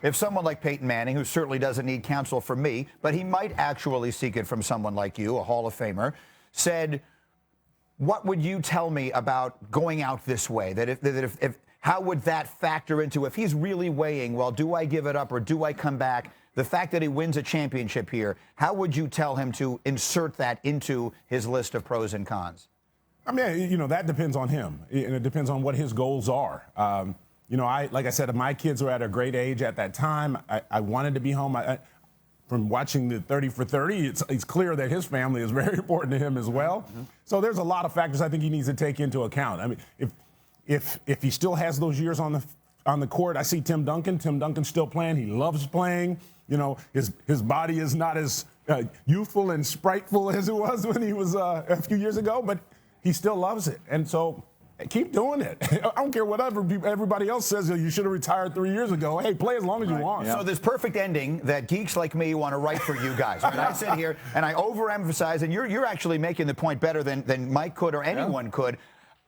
if someone like Peyton Manning, who certainly doesn't need counsel from me, but he might actually seek it from someone like you, a Hall of Famer, said, what would you tell me about going out this way? If how would that factor into if he's really weighing, well, do I give it up or do I come back? The fact that he wins a championship here, how would you tell him to insert that into his list of pros and cons? I mean, that depends on him, and it depends on what his goals are. Like I said, my kids were at a great age at that time. I wanted to be home. From watching the 30 for 30, it's clear that his family is very important to him as well. Mm-hmm. So there's a lot of factors I think he needs to take into account. I mean, if he still has those years on the court, I see Tim Duncan. Tim Duncan's still playing. He loves playing. His body is not as youthful and spriteful as it was when he was a few years ago, but he still loves it. And so keep doing it. I don't care whatever everybody else says. You should have retired 3 years ago. Hey, play as long as you want. So this perfect ending that geeks like me want to write for you guys. I mean, I sit here and I overemphasize, and you're actually making the point better than Mike could or anyone could.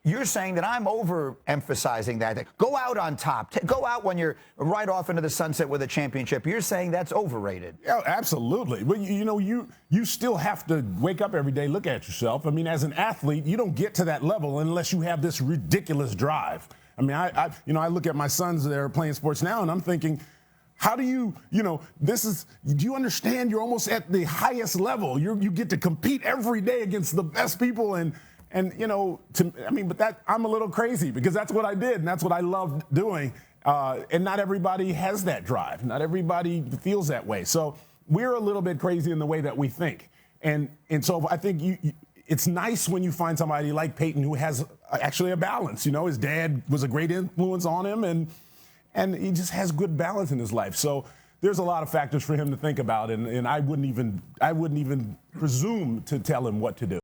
You're saying that I'm overemphasizing that. Go out on top. Go out when you're right off into the sunset with a championship. You're saying that's overrated. Yeah, absolutely. But you still have to wake up every day, look at yourself. I mean, as an athlete, you don't get to that level unless you have this ridiculous drive. I mean, I look at my sons that are playing sports now, and I'm thinking, how do you do you understand you're almost at the highest level? You get to compete every day against the best people but that I'm a little crazy because that's what I did and that's what I loved doing. And not everybody has that drive. Not everybody feels that way. So we're a little bit crazy in the way that we think. And so I think it's nice when you find somebody like Peyton who has actually a balance. His dad was a great influence on him and he just has good balance in his life. So there's a lot of factors for him to think about, and I wouldn't even presume to tell him what to do.